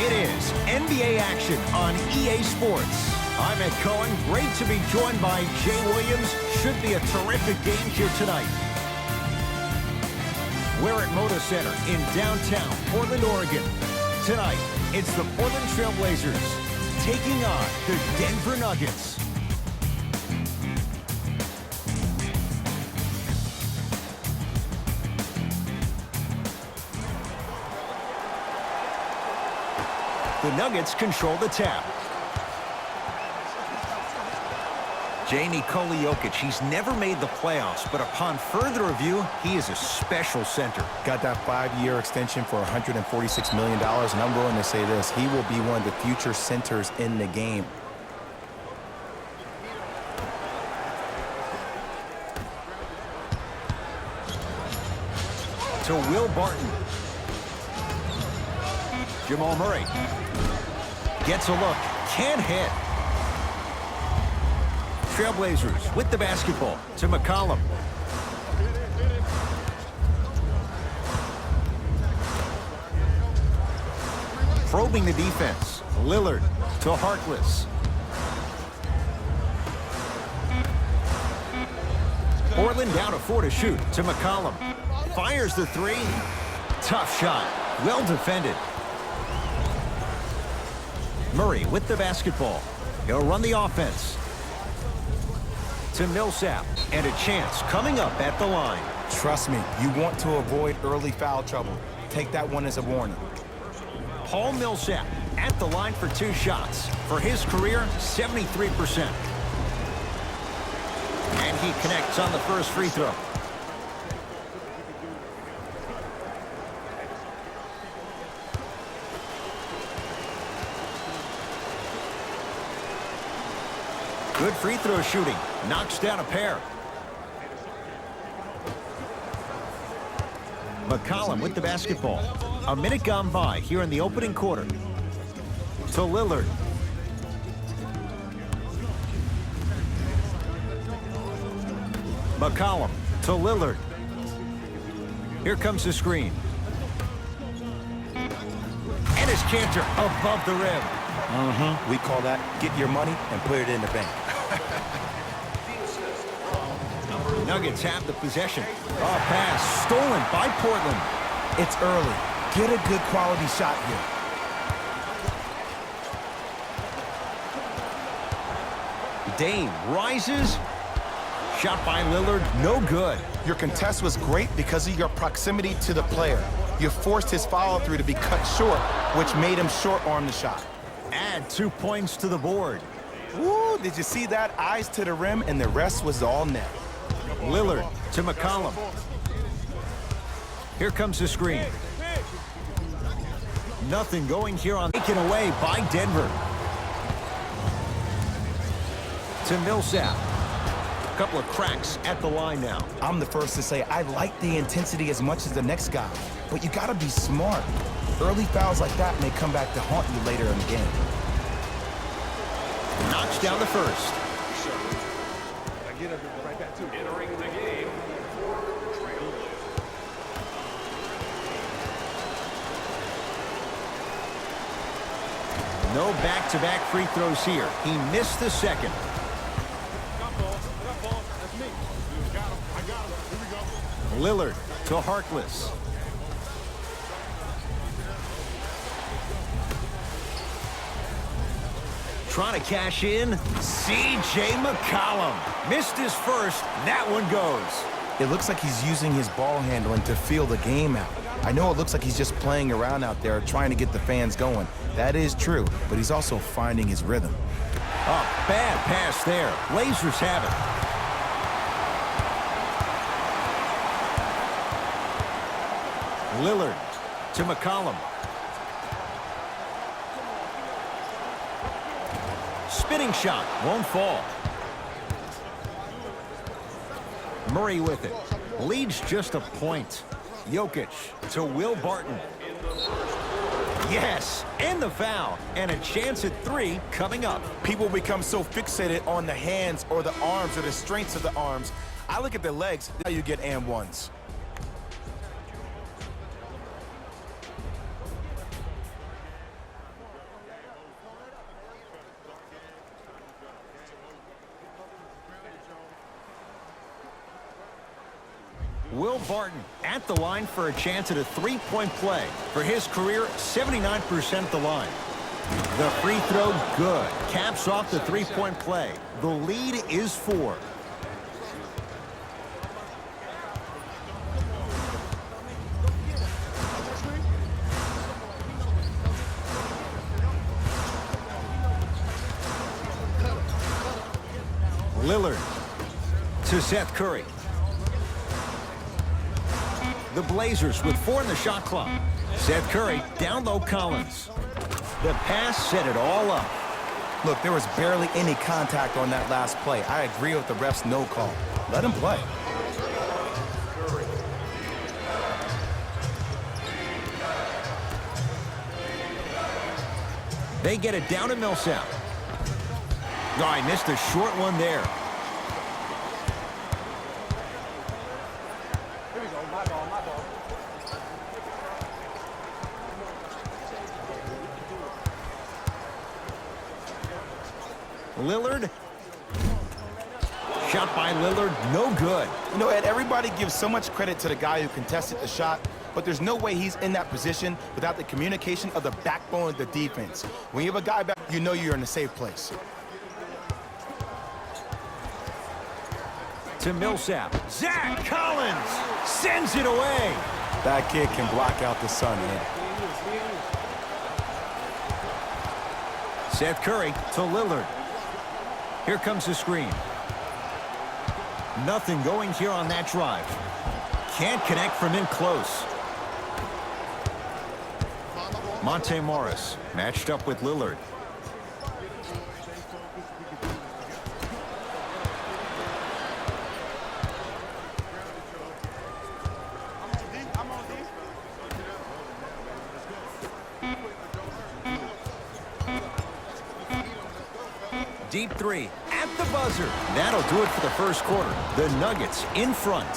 It is NBA action on EA Sports. I'm Ed Cohen. Great to be joined by Jay Williams. Should be a terrific game here tonight. We're at Moda Center in downtown Portland, Oregon. Tonight, it's the Portland Trail Blazers taking on the Denver Nuggets. The Nuggets control the tap. Nikola Jokic, he's never made the playoffs, but upon further review, he is a special center. Got that 5-year extension for $146 million, and I'm willing to say this, he will be one of the future centers in the game. To Will Barton. Jamal Murray. Gets a look. Can't hit. Trailblazers with the basketball to McCollum. Probing the defense. Lillard to Harkless. Portland down to 4 to shoot to McCollum. Fires the 3. Tough shot. Well defended. Murray with the basketball. He'll run the offense. To Millsap, and a chance coming up at the line. Trust me, you want to avoid early foul trouble. Take that one as a warning. Paul Millsap at the line for 2 shots. For his career, 73%. And he connects on the first free throw. Good free throw shooting. Knocks down a pair. McCollum with the basketball. A minute gone by here in the opening quarter. To Lillard. McCollum to Lillard. Here comes the screen. And his canter above the rim. We call that get your money and put it in the bank. Nuggets have the possession. Pass stolen by Portland. It's early. Get a good quality shot here. Dame rises. Shot by Lillard, no good. Your contest was great because of your proximity to the player. You forced his follow-through to be cut short, which made him short-arm the shot. Add 2 points to the board. Ooh, did you see that? Eyes to the rim, and the rest was all net. Lillard to McCollum. Here comes the screen. Nothing going here on taken away by Denver. To Millsap. A couple of cracks at the line now. I'm the first to say I like the intensity as much as the next guy, but you gotta be smart. Early fouls like that may come back to haunt you later in the game. Knocks down the first. Entering the game. No back-to-back free throws here. He missed the second. Lillard to Harkless. Trying to cash in. C.J. McCollum. Missed his first. That one goes. It looks like he's using his ball handling to feel the game out. I know it looks like he's just playing around out there trying to get the fans going. That is true, but he's also finding his rhythm. Oh, bad pass there. Blazers have it. Lillard to McCollum. Spinning shot. Won't fall. Murray with it. Leads just a point. Jokic to Will Barton. Yes, and the foul. And a chance at 3 coming up. People become so fixated on the hands or the arms or the strengths of the arms. I look at the legs. Now you get and ones. Will Barton at the line for a chance at a three-point play. For his career, 79% at the line. The free throw, good. Caps off the three-point play. The lead is 4. Lillard to Seth Curry. The Blazers with 4 in the shot clock. Seth Curry down low Collins. The pass set it all up. Look, there was barely any contact on that last play. I agree with the ref's no call. Let him play. They get it down to Millsap. Oh, I missed a short one there. Lillard. Shot by Lillard, no good. You know, Ed, everybody gives so much credit to the guy who contested the shot, but there's no way he's in that position without the communication of the backbone of the defense. When you have a guy back, you know you're in a safe place. To Millsap. Zach Collins sends it away. That kid can block out the sun, Ed. Seth Curry to Lillard. Here comes the screen. Nothing going here on that drive. Can't connect from in close. Monte Morris matched up with Lillard. Deep three at the buzzer. That'll do it for the first quarter. The Nuggets in front.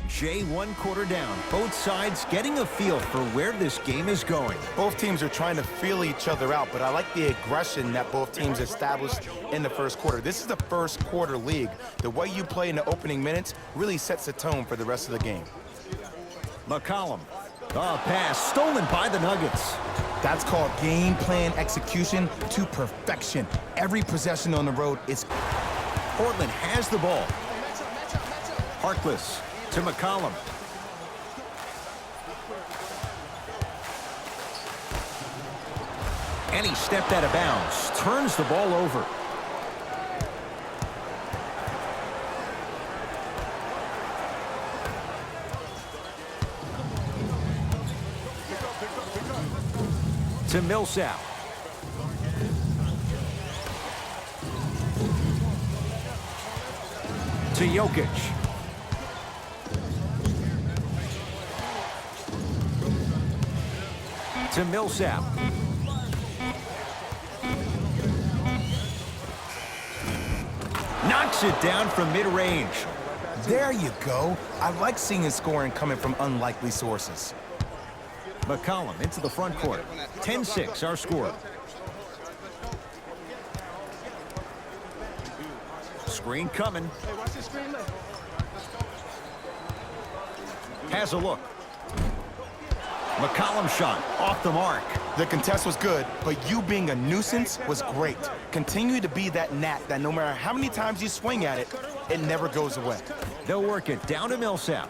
Jay, 1 quarter down. Both sides getting a feel for where this game is going. Both teams are trying to feel each other out, but I like the aggression that both teams established in the first quarter. This is the first quarter league. The way you play in the opening minutes really sets the tone for the rest of the game. McCollum. Oh, pass stolen by the Nuggets. That's called game plan execution to perfection. Every possession on the road is... Portland has the ball. Harkless to McCollum. And he stepped out of bounds. Turns the ball over. To Millsap. To Jokic. To Millsap. Knocks it down from mid-range. There you go. I like seeing scoring coming from unlikely sources. McCollum into the front court. 10-6 our score. Screen coming. Has a look. McCollum shot off the mark. The contest was good, but you being a nuisance was great. Continue to be that gnat that no matter how many times you swing at it, it never goes away. They'll work it down to Millsap.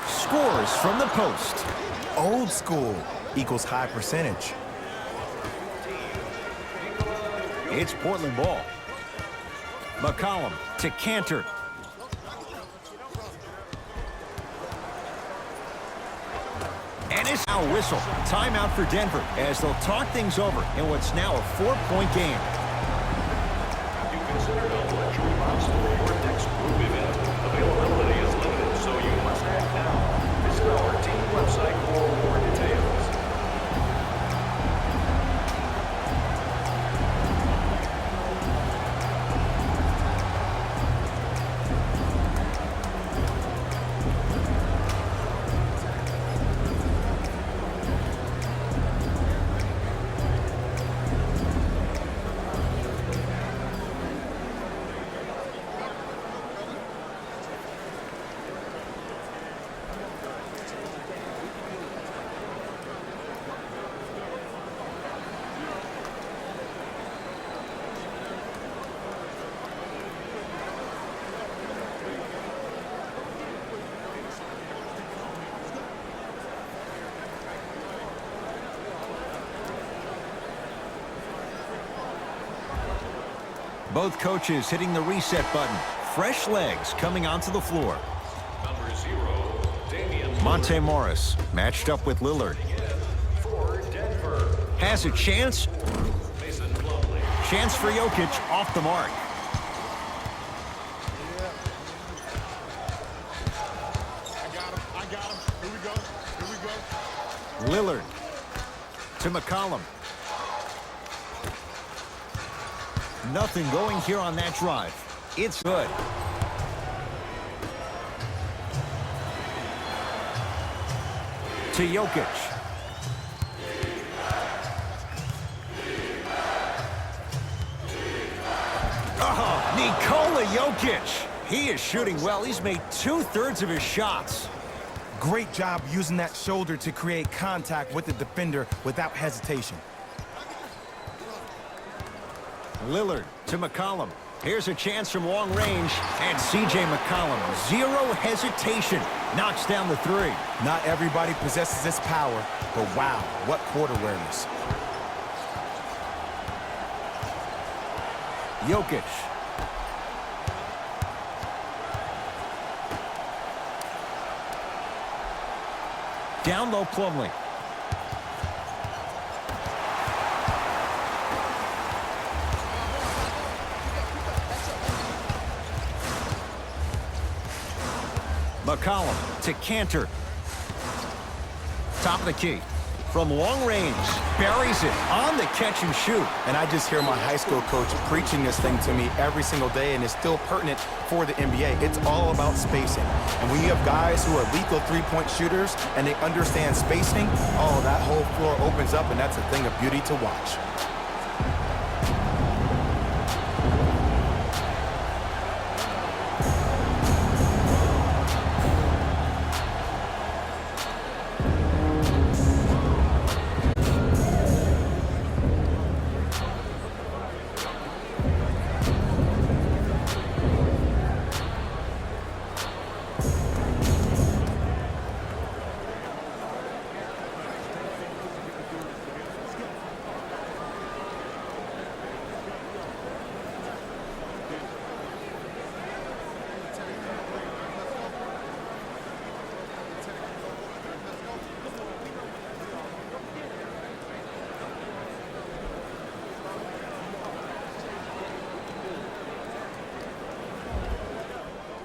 Scores from the post. Old school equals high percentage. It's Portland ball. McCollum to Cantor. And it's now a whistle. Timeout for Denver as they'll talk things over in what's now a 4-point game. You considered a luxury box for your next group event. Availability is limited, so you must act now. Visit our team website for more details. Both coaches hitting the reset button. Fresh legs coming onto the floor. Number 0, Damian Monte Morris matched up with Lillard. for Denver. Has a chance. Mason Plumlee. Chance for Jokic off the mark. I got him. Here we go. Lillard to McCollum. Nothing going here on that drive. It's good. To Jokic. Oh, Nikola Jokic. He is shooting well. He's made 2/3 of his shots. Great job using that shoulder to create contact with the defender without hesitation. Lillard to McCollum. Here's a chance from long range. And C.J. McCollum, zero hesitation, knocks down the three. Not everybody possesses this power, but wow, what court awareness. Jokic. Down low, Plumlee. McCollum to Cantor. Top of the key. From long range, buries it on the catch and shoot. And I just hear my high school coach preaching this thing to me every single day, and it's still pertinent for the NBA. It's all about spacing. And when you have guys who are lethal three-point shooters and they understand spacing, oh, that whole floor opens up, and that's a thing of beauty to watch.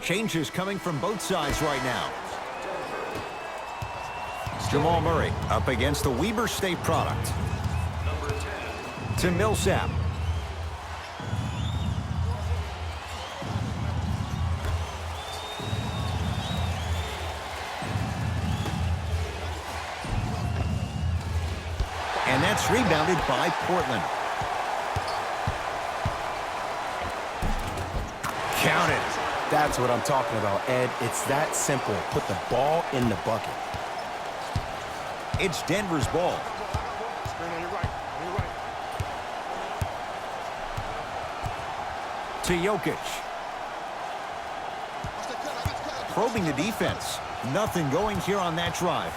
Changes coming from both sides right now. Jamal Murray up against the Weber State product. Number 10, To Millsap. And that's rebounded by Portland. Count it. That's what I'm talking about, Ed. It's that simple. Put the ball in the bucket. It's Denver's ball. Screen on your right. To Jokic. Probing the defense. Nothing going here on that drive.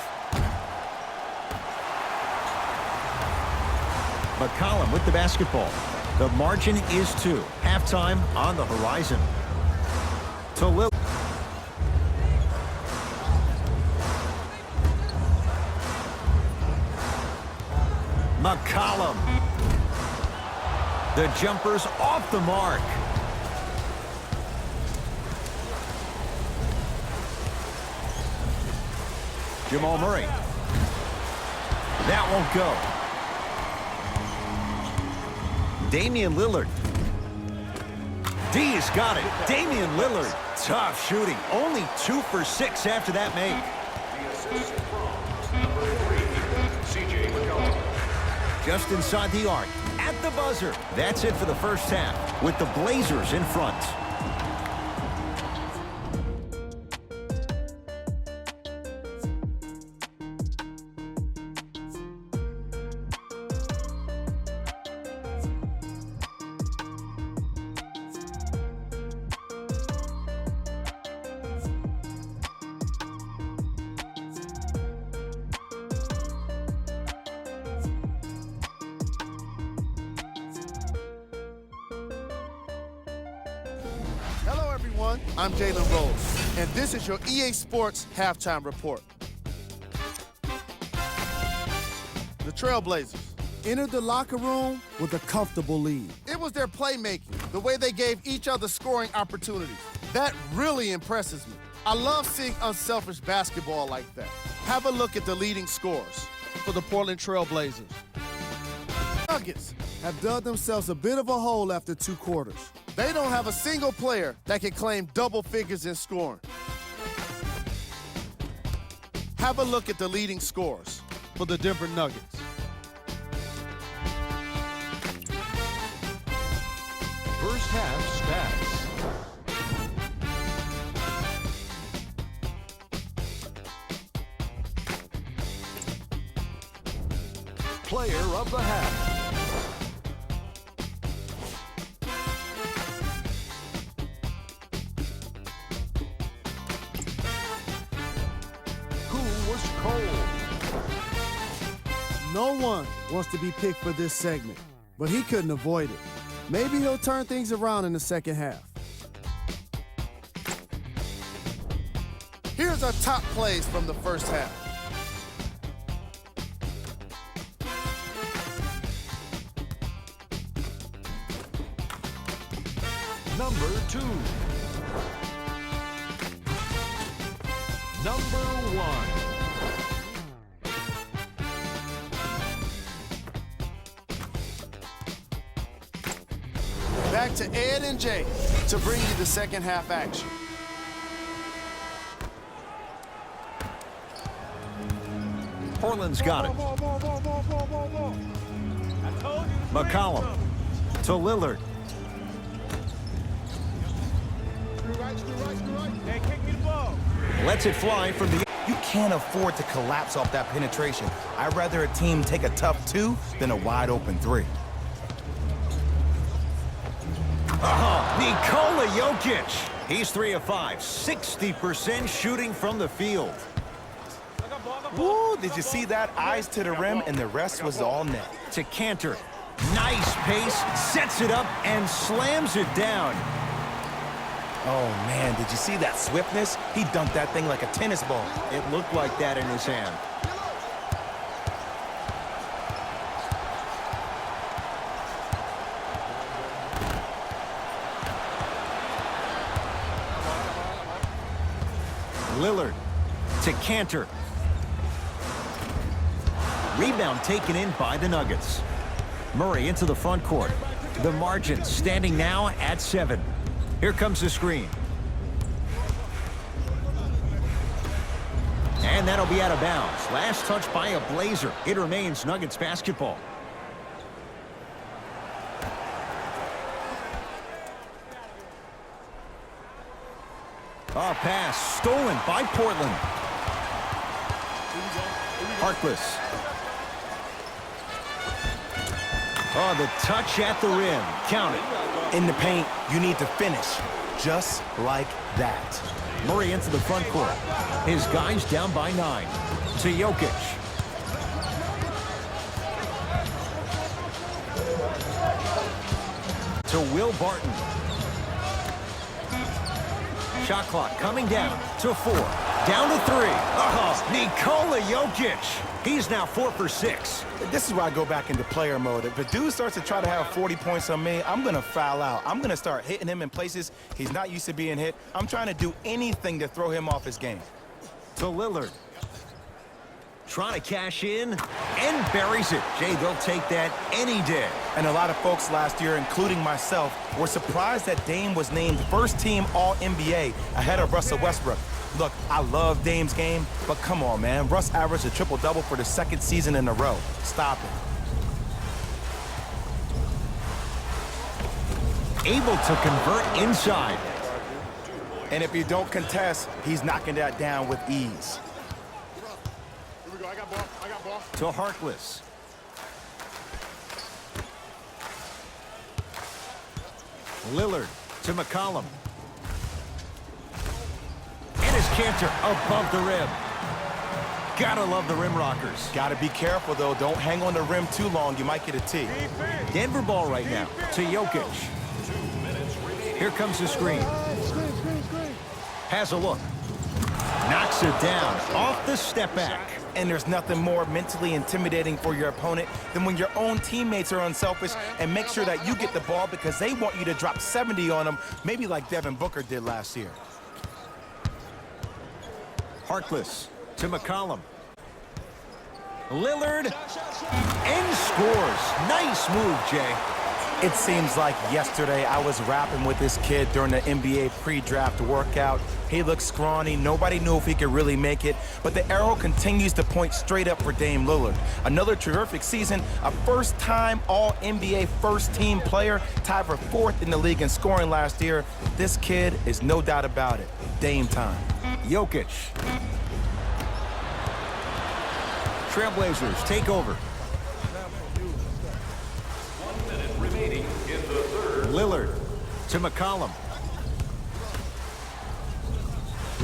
McCollum with the basketball. The margin is 2. Halftime on the horizon. To Lillard. McCollum. The jumper's off the mark. Jamal Murray. That won't go. Damian Lillard. D's got it. Damian Lillard. Tough shooting. Only 2 for 6 after that make. the assist from number 3, C.J. McCollum. Just inside the arc. At the buzzer. That's it for the first half with the Blazers in front. everyone. I'm Jalen Rose, and this is your EA Sports Halftime Report. The Trailblazers entered the locker room with a comfortable lead. It was their playmaking, the way they gave each other scoring opportunities. That really impresses me. I love seeing unselfish basketball like that. Have a look at the leading scorers for the Portland Trailblazers. Nuggets have dug themselves a bit of a hole after 2 quarters. They don't have a single player that can claim double figures in scoring. Have a look at the leading scorers for the Denver Nuggets. First half stats. Player of the half. Who was cold? No one wants to be picked for this segment, but he couldn't avoid it. Maybe he'll turn things around in the second half. Here's our top plays from the first half. Number 2. Number 1. Back to Ed and Jay to bring you the second half action. Portland's got it. McCollum to Lillard. Lets it fly from the... You can't afford to collapse off that penetration. I'd rather a team take a tough 2 than a wide open 3. Nikola Jokic. He's 3 of 5, 60% shooting from the field. Woo, did you see that? Eyes to the rim, and the rest was all net. To Cantor. Nice pace, sets it up, and slams it down. Oh, man, did you see that swiftness? He dunked that thing like a tennis ball. It looked like that in his hand. Lillard to Cantor. Rebound taken in by the Nuggets. Murray into the front court. The margin standing now at 7. Here comes the screen. And that'll be out of bounds. Last touch by a Blazer. It remains Nuggets basketball. Pass stolen by Portland. Harkless. The touch at the rim. Count it. In the paint, you need to finish. Just like that. Murray into the front court. His guys down by 9. To Jokic. To Will Barton. Shot clock coming down to 4. Down to 3. Nikola Jokic. He's now 4 for 6. This is where I go back into player mode. If a dude starts to try to have 40 points on me, I'm going to foul out. I'm going to start hitting him in places he's not used to being hit. I'm trying to do anything to throw him off his game. To Lillard. Trying to cash in and buries it. Jay, they'll take that any day. And a lot of folks last year, including myself, were surprised that Dame was named first-team All-NBA ahead of Russell Westbrook. Look, I love Dame's game, but come on, man. Russ averaged a triple-double for the 2nd season in a row. Stop it. Able to convert inside. And if you don't contest, he's knocking that down with ease. Here we go. I got ball. I got ball. To Harkless. Lillard to McCollum. And his Cantor above the rim. Gotta love the rim rockers. Gotta be careful, though. Don't hang on the rim too long. You might get a tee. Denver ball right now to Jokic. Here comes the screen. has a look. Knocks it down off the step back. And there's nothing more mentally intimidating for your opponent than when your own teammates are unselfish and make sure that you get the ball because they want you to drop 70 on them, maybe like Devin Booker did last year. Harkless to McCollum. Lillard and scores. Nice move, Jay. It seems like yesterday I was rapping with this kid during the NBA pre-draft workout. He looked scrawny. Nobody knew if he could really make it. But the arrow continues to point straight up for Dame Lillard. Another terrific season, a first-time All-NBA first-team player, tied for 4th in the league in scoring last year. This kid is no doubt about it. Dame time. Jokic. Trailblazers take over. 1 minute remaining in the third. Lillard to McCollum.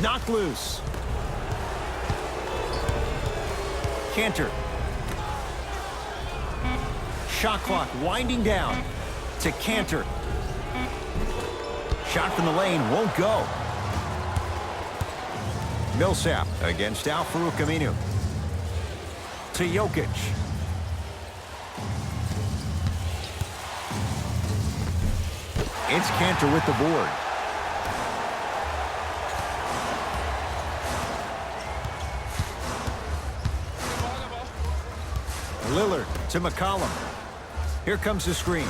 Knocked loose. Cantor. Shot clock winding down to Cantor. Shot from the lane won't go. Millsap against Al-Farouq Aminu. To Jokic. It's Cantor with the board. Lillard to McCollum. Here comes the screen.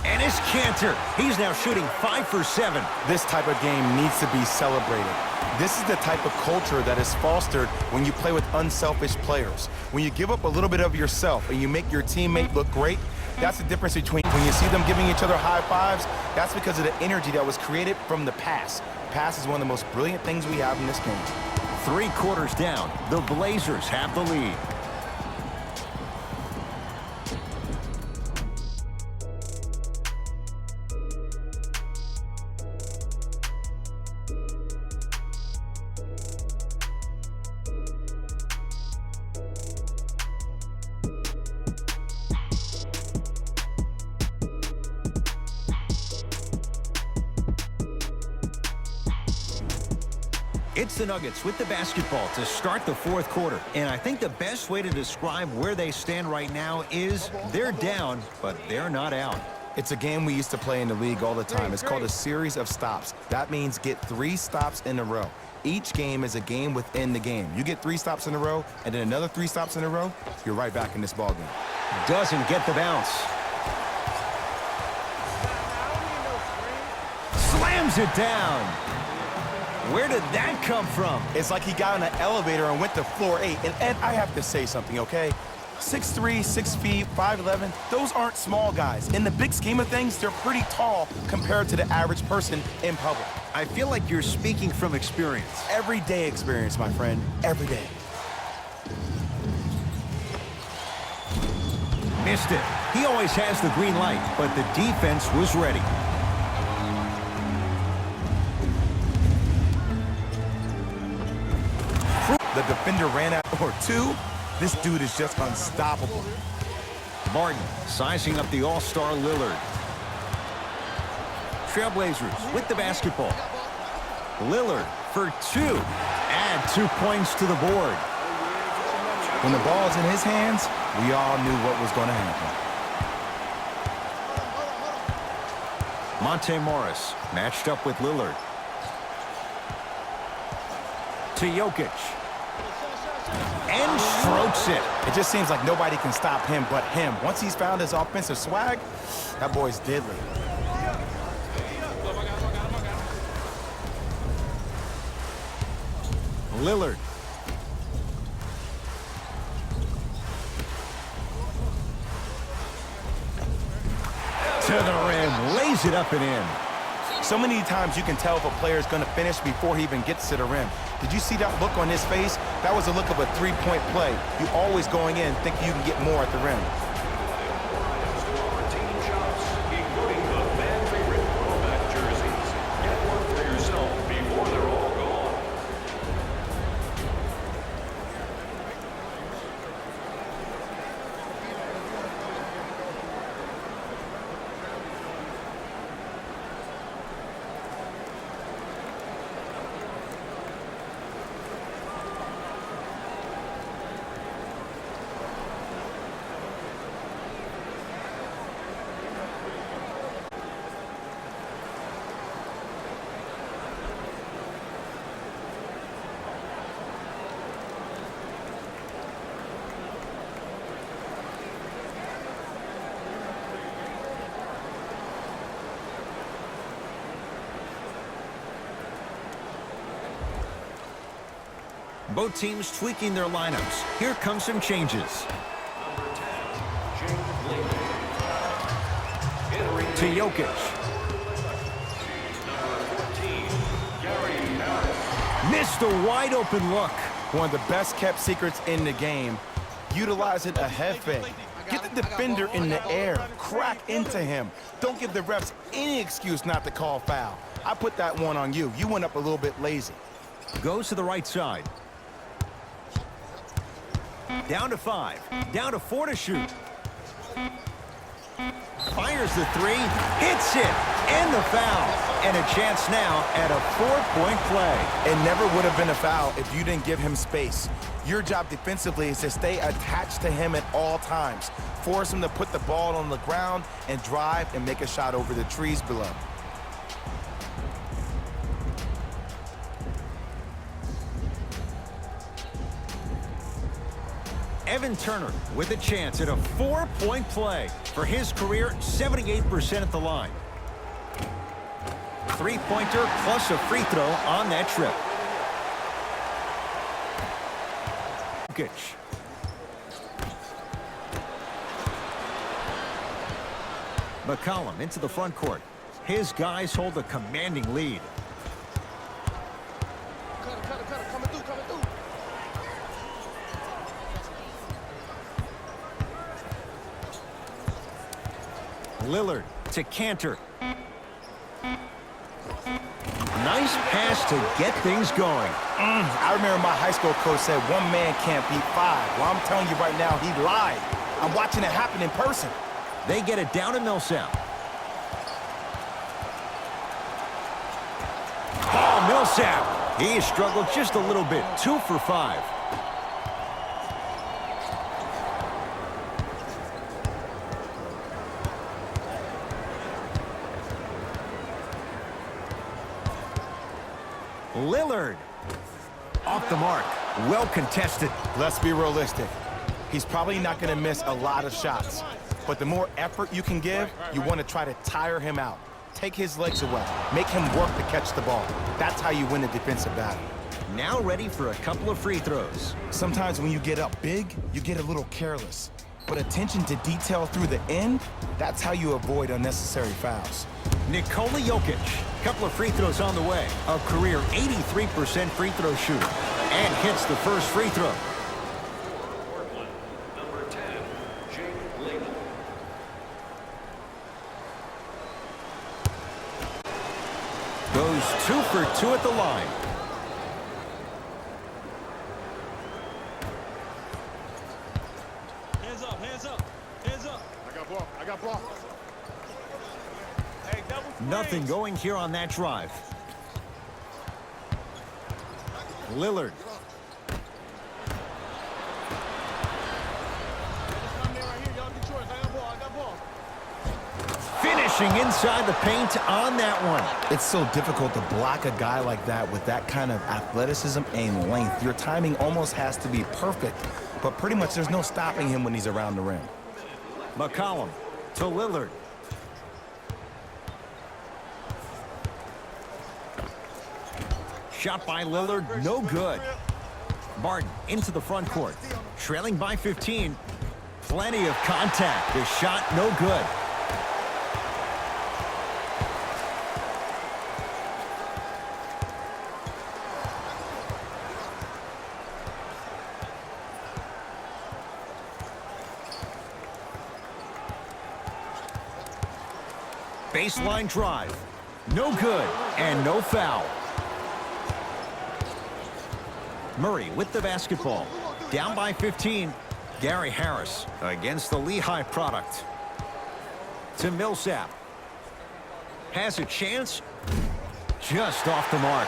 And it's Cantor. He's now shooting 5 for 7. This type of game needs to be celebrated. This is the type of culture that is fostered when you play with unselfish players. When you give up a little bit of yourself and you make your teammate look great, that's the difference between when you see them giving each other high fives, that's because of the energy that was created from the pass. Pass is one of the most brilliant things we have in this game. 3 quarters down. The Blazers have the lead. It's the Nuggets with the basketball to start the 4th quarter. And I think the best way to describe where they stand right now is they're down, but they're not out. It's a game we used to play in the league all the time. It's called a series of stops. That means get 3 stops in a row. Each game is a game within the game. You get 3 stops in a row, and then another 3 stops in a row, you're right back in this ballgame. Doesn't get the bounce. Slams it down. Where did that come from? It's like he got on an elevator and went to floor 8. And Ed, I have to say something, okay? 6'3", 6 feet, 5'11", those aren't small guys. In the big scheme of things, they're pretty tall compared to the average person in public. I feel like you're speaking from experience. Everyday experience, my friend. Every day. Missed it. He always has the green light, but the defense was ready. The defender ran out or 2. This dude is just unstoppable. Martin sizing up the all-star Lillard. Trailblazers with the basketball. Lillard for 2. Add 2 points to the board. When the ball's in his hands, we all knew what was going to happen. Monte Morris matched up with Lillard. To Jokic. And strokes it. It just seems like nobody can stop him but him. Once he's found his offensive swag, that boy's deadly. Lillard. To the rim. Lays it up and in. So many times you can tell if a player is going to finish before he even gets to the rim. Did you see that look on his face? That was a look of a 3-point play. You always going in thinking you can get more at the rim. Team shops, including the fan favorite throwback jerseys. Get one for yourself before they're all gone. Both teams tweaking their lineups. Here come some changes. To Jokic. Missed a wide open look. One of the best kept secrets in the game. Utilizing a head fake. Get the defender in the air. Crack into him. Don't give the refs any excuse not to call foul. I put that one on you. You went up a little bit lazy. Goes to the right side. Down to 5. Down to 4 to shoot. Fires the 3. Hits it. And the foul. And a chance now at a 4-point play. It never would have been a foul if you didn't give him space. Your job defensively is to stay attached to him at all times. Force him to put the ball on the ground and drive and make a shot over the trees below. Evan Turner with a chance at a 4-point play. For his career, 78% at the line. Three-pointer plus a free throw on that trip. Jokic. McCollum into the front court. His guys hold a commanding lead. Coming through. Lillard to Cantor. Nice pass to get things going. I remember my high school coach said one man can't beat 5. Well, I'm telling you right now, he lied. I'm watching it happen in person. They get it down to Millsap. Oh, Millsap. He struggled just a little bit. 2 for 5. Lillard. Off the mark. Well contested. Let's be realistic. He's probably not going to miss a lot of shots. But the more effort you can give, you want to try to tire him out. Take his legs away. Make him work to catch the ball. That's how you win a defensive battle. Now ready for a couple of free throws. Sometimes when you get up big, you get a little careless. But attention to detail through the end, that's how you avoid unnecessary fouls. Nikola Jokic. Couple of free throws on the way. A career 83% free throw shooter. And hits the first free throw. Number 10, Jake Layton. Goes 2 for 2 at the line. Hands up, hands up, hands up. I got ball. Hey, double screens. Nothing going here on that drive. Lillard. Finishing inside the paint on that one. It's so difficult to block a guy like that with that kind of athleticism and length. Your timing almost has to be perfect, but pretty much there's no stopping him when he's around the rim. McCollum to Lillard. Shot by Lillard, no good. Barton into the front court. Trailing by 15. Plenty of contact. The shot, no good. Baseline drive. No good and no foul. Murray with the basketball. Down by 15. Gary Harris against the Lehigh product. To Millsap. Has a chance. Just off the mark.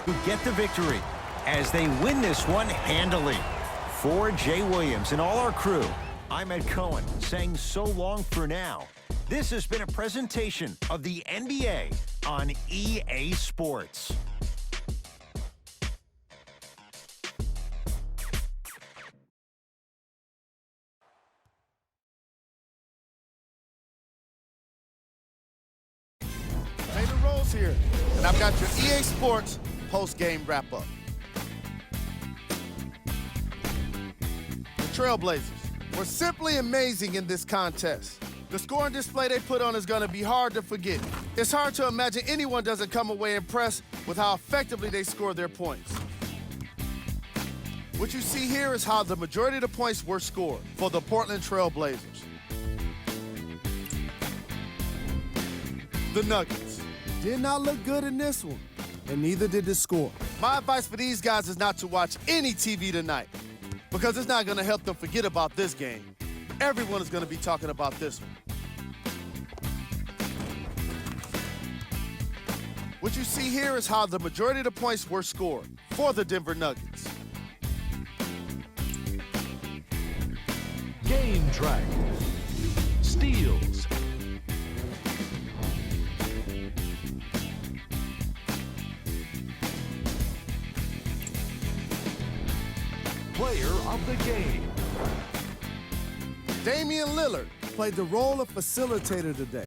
Who get the victory as they win this one handily. For Jay Williams and all our crew, I'm Ed Cohen saying so long for now. This has been a presentation of the NBA on EA Sports. Taylor Rose Rose here, and I've got your EA Sports post-game wrap-up. The Trailblazers were simply amazing in this contest. The scoring display they put on is going to be hard to forget. It's hard to imagine anyone doesn't come away impressed with how effectively they scored their points. What you see here is how the majority of the points were scored for the Portland Trailblazers. The Nuggets did not look good in this one, and neither did the score. My advice for these guys is not to watch any TV tonight, because it's not going to help them forget about this game. Everyone is going to be talking about this one. What you see here is how the majority of the points were scored for the Denver Nuggets. Game track. Steals. Player of the game. Damian Lillard played the role of facilitator today.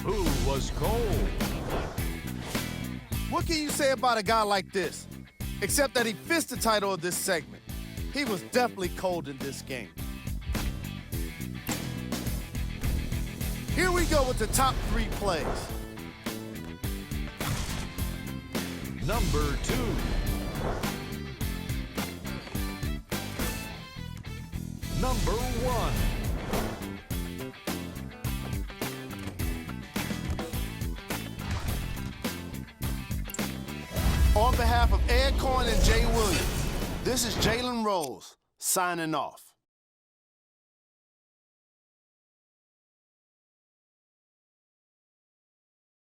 Who was cold? What can you say about a guy like this? Except that he fits the title of this segment. He was definitely cold in this game. Here we go with the top 3 plays. Number 2. Number 1. On behalf of Ed Coyne and Jay Williams, this is Jalen Rose signing off.